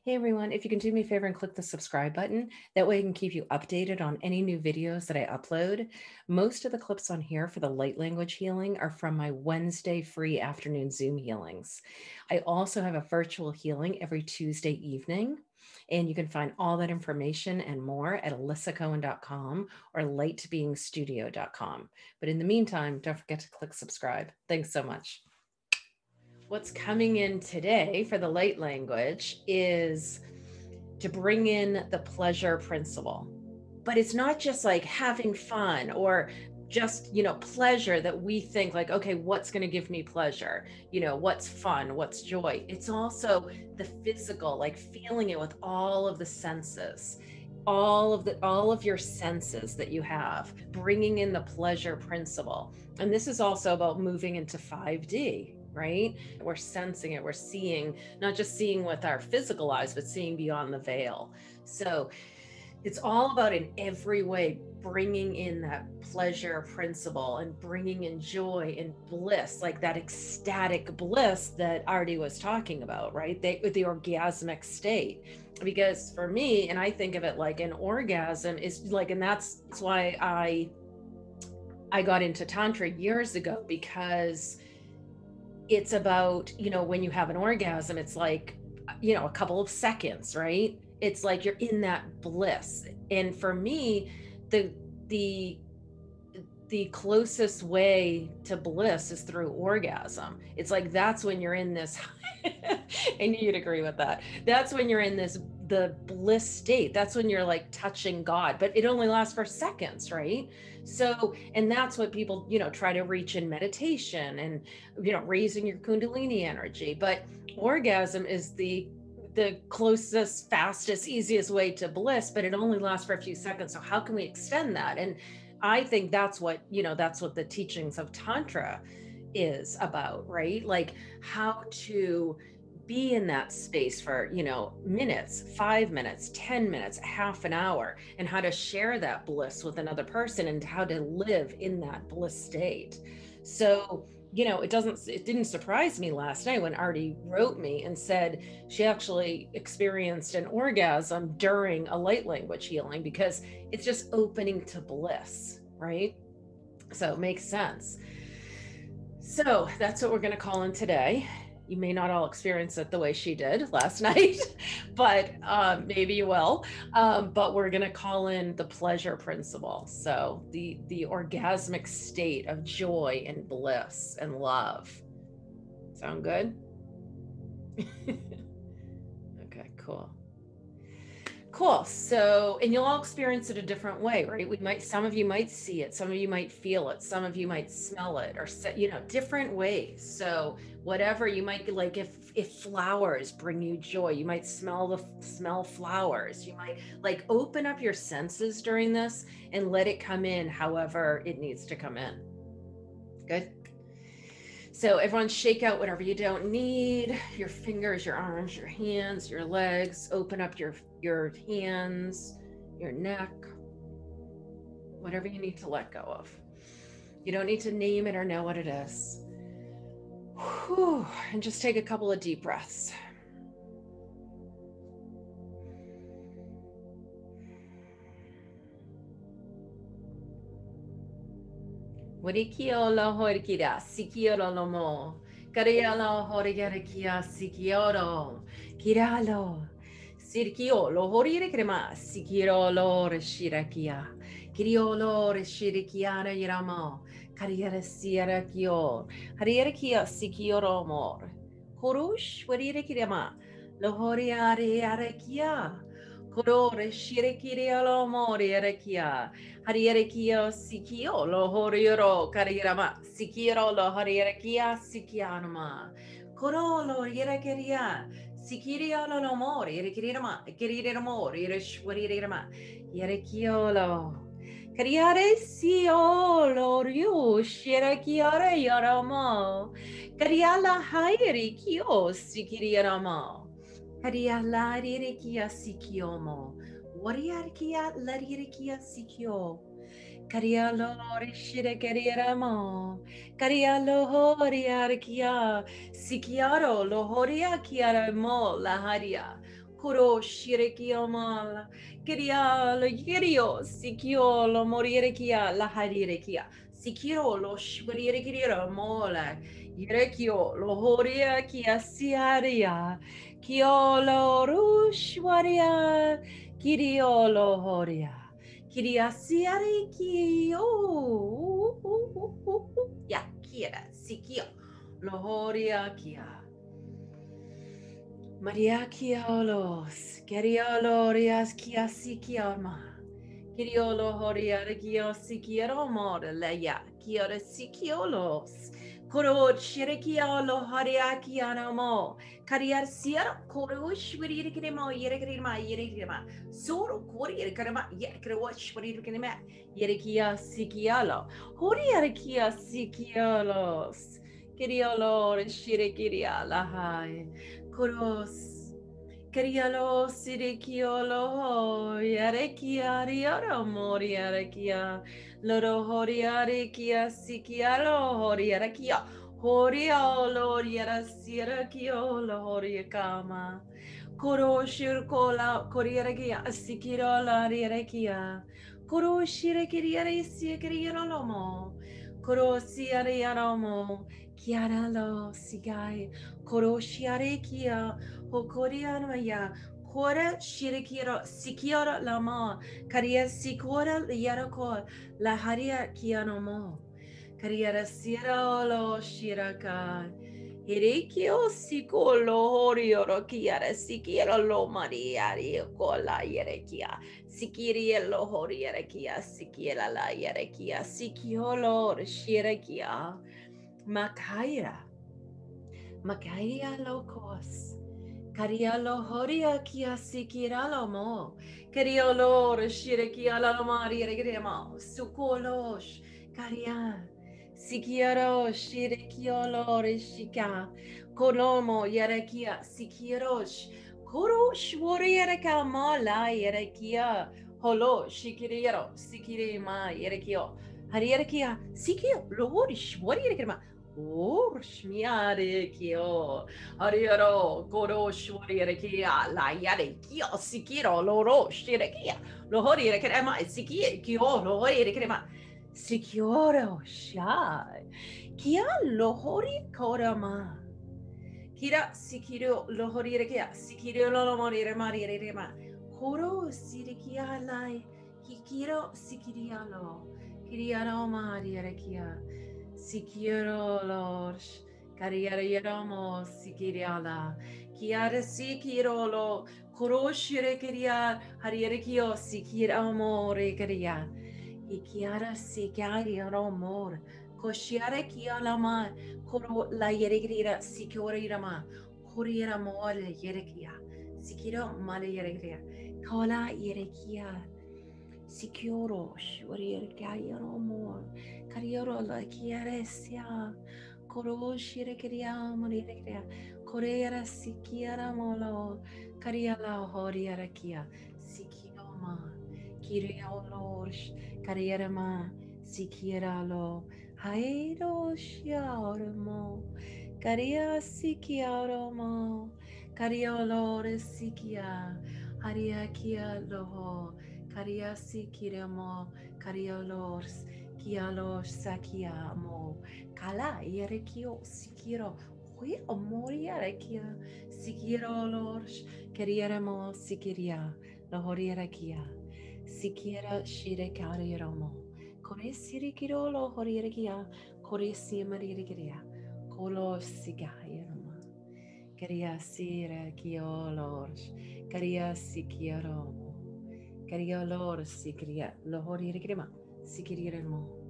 Hey everyone, if you can do me a favor and click the subscribe button, that way I can keep you updated on any new videos that I upload. Most of the clips on here for the light language healing are from my Wednesday free afternoon Zoom healings. I also have a virtual healing every Tuesday evening, and you can find all that information and more at alyssacohen.com or lightbeingstudio.com. But in the meantime, don't forget to click subscribe. Thanks so much. What's coming in today for the light language is to bring in the pleasure principle. But it's not just like having fun or just, pleasure that we think like, okay, what's going to give me pleasure? What's fun? What's joy? It's also the physical, like feeling it with all of the senses. All of your senses that you have, bringing in the pleasure principle. And this is also about moving into 5D, right? We're sensing it, we're seeing, not just seeing with our physical eyes, but seeing beyond the veil. So it's all about, in every way, bringing in that pleasure principle and bringing in joy and bliss, like that ecstatic bliss that Artie was talking about, right? The orgasmic state. Because for me, and I think of it like an orgasm is like, and that's why I got into Tantra years ago, because it's about, when you have an orgasm, it's like, a couple of seconds, right? It's like you're in that bliss. And for me, the closest way to bliss is through orgasm. It's like, that's when you're in this, I knew you'd agree with that. That's when you're in the bliss state. That's when you're like touching God, but it only lasts for seconds, right? So, and that's what people, try to reach in meditation and, raising your Kundalini energy. But orgasm is the closest, fastest, easiest way to bliss, but it only lasts for a few seconds. So how can we extend that? And I think that's what the teachings of Tantra is about, right? Like how to be in that space for, minutes, 5 minutes, 10 minutes, half an hour, and how to share that bliss with another person and how to live in that bliss state. So, it didn't surprise me last night when Artie wrote me and said she actually experienced an orgasm during a light language healing, because it's just opening to bliss, right? So it makes sense. So that's what we're going to call in today. You may not all experience it the way she did last night, but maybe you will. But we're going to call in the pleasure principle. So the orgasmic state of joy and bliss and love. Sound good? Okay, cool. Cool. So, and you'll all experience it a different way, right? Some of you might see it, some of you might feel it, some of you might smell it, or, different ways. So whatever you might like, if flowers bring you joy, you might smell flowers. You might like open up your senses during this and let it come in however it needs to come in. Good. So everyone shake out whatever you don't need, your fingers, your arms, your hands, your legs. Open up your hands, your neck, whatever you need to let go of. You don't need to name it or know what it is. Whew. And just take a couple of deep breaths. Warikiolo horikira, sikioro lomo. Karialo horigarikia, sikioro. Kiralo. Sirkiolo horire crema, sikiolo reshirakia. Kiriolo reshirikiana yiramo. Kariere siarakio. Harierakia sikioro mor. Korush, warire crema. Lohoriare arekia. Korore shirikirialo mori arekia. Harierekia sikio lo horiero karirama. Sikiro lo harierekia sikianama. Korolo yerekeria. Sikiriolo lo mori yerekirama. Kiriramo yereshwarirama. Yerekiolo. Kariare siolo riush yerekiare yaramo. Kariala hairi kio sikiriarama. Karia laririkia sikiomo. Wariarkia laririkia sikio. Karia lori shire kariaramo. Karia lohoriarkia. Sikiaro lohoria kiaramo laharia. Koro shirekia mala. Kiria lo yirio. Sikio lo morirekia la harirekia. Sikiro lo shwarirekia mola. Yirekio lo horia kia siaria. Kiolo rushwaria. Kiriolo horia. Kiria siari kio. Ya kira sikio. Lohoria kia. Maria Kialos, Keriolorias Kiasikiama, Kiriolo Horia Kiosikiero Leia, Kiora Sikiolos, Koro Shirikiolo Horia Kianamo, Kariar Sierra, Koro Shwirikima, Yerikima, Soro Korikama, Yekrewatch, Shwirikima, Yerikia Sikialo, Horiakia Sikiolos, Kiriolo Shirikiria Lahai. Kuros, Kerialo, Sirikiolo, Yarekia, Rioro, Moriarekia, Loro Horiarekia, Sikialo, Horiarekia, Horiolo, Yara Sirakio, Horiakama, Koro Shirkola, Koriarekia, Sikirola, Riarekia, Koro Shirikiria, Sikiriolomo, Koro Siarianomo, Kiaralo, Sigai. Koro shiarekia, hokorianaya, kora shirekira, sikiara lama, karia sikora yarako, la haria kianomo, kariera sieralo shiraka, hirikio sikolo horioro kiara, sikiera lo mariari, kola yerekia, sikirielo horierekia, sikiera la yerekia, sikiolo shirekia, makaira. Makaya lokos. Karialo horia kia sikiralo mo. Kariolo shiriki ala mari regrema. Sukolosh. Karia. Sikiaro shirikiolo rishika. Kolomo yerekia sikirosh. Koro shwori yereka mala yerekia. Holo shikiriero. Sikirima yerekio. Harierekia. Sikio. Lohori shwori yerekema. Shmiare kio, Ariero, Goro Shwari Kia, La Yare Kio, Sikiro, Loro, Shirikia, Lohori Krema, Siki, Kio, Lohori Krema, Sikioro, Shai, Kia, Lohori Korama, Kira, Sikiro, Lohori Rekia, Sikiro, Lomori Remari Rema, Koro, Sirikia Lai, Kikiro, Sikirialo, Kiriano Mari Rekia. Sikiro Lorsh, Kariaramo Sikiriala, Kiara Sikirolo, Kuroshire Kiria, Harierekio Sikiramo Regaria, Ikiara Sikariaro more, Koshiare Kialama, Koro La Yeregira Sikorama, Kuriera Mole Yerekia, Sikiro Male Yeregia, Kola Yerekia. Sikoro, Shurier more, Carioro la Chiaresia, Coro Shirekia, Morirekia, Corera Sikiara Molo, Cariala Horiarakia, Sikioma, Kirio Lorsh, Carierama, Sikiaralo, Haedo Shiaramo, Caria Sikiaramo, Cariolore Sikia, Hariakia Loho. Kariasi kiremo, kariolors, kialos sakiamo, kala yerekio sikiro, hui amoria rekia, sikiro lors, kerieremo sikiria, lohorierekia, sikira shire karieromo, kore sirikiro lohorierekia, kore simarirekia, kolo sigayeroma, keria sire kiolors, keria sikiromo. Caria lor sikria lohori regrema sikiremo.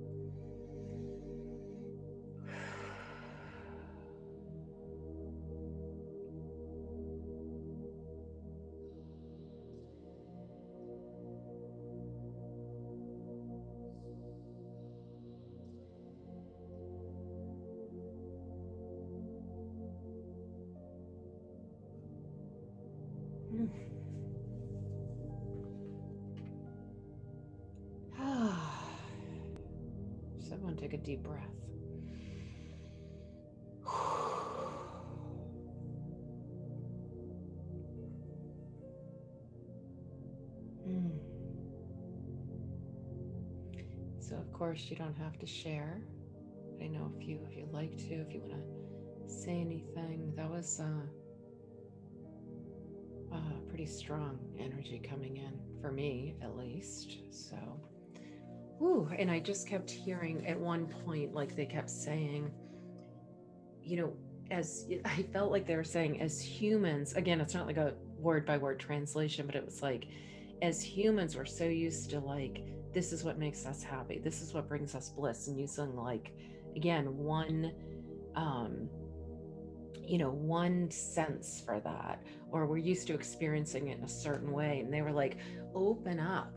Someone take a deep breath. So of course you don't have to share. I know if you like to, if you want to say anything. That was pretty strong energy coming in for me, at least. So, whew, and I just kept hearing at one point, like they kept saying, you know, as I felt like they were saying, as humans, again, it's not like a word by word translation, but it was like, as humans, we're so used to like, this is what makes us happy. This is what brings us bliss. And using like, again, um, one sense for that, or we're used to experiencing it in a certain way. And they were like, open up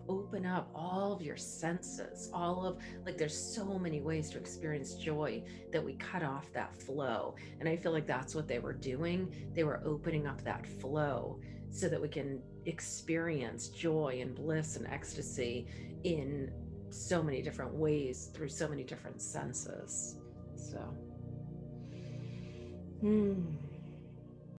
all of your senses, all of like, there's so many ways to experience joy that we cut off that flow. And I feel like that's what they were doing. They were opening up that flow so that we can experience joy and bliss and ecstasy in so many different ways through so many different senses. So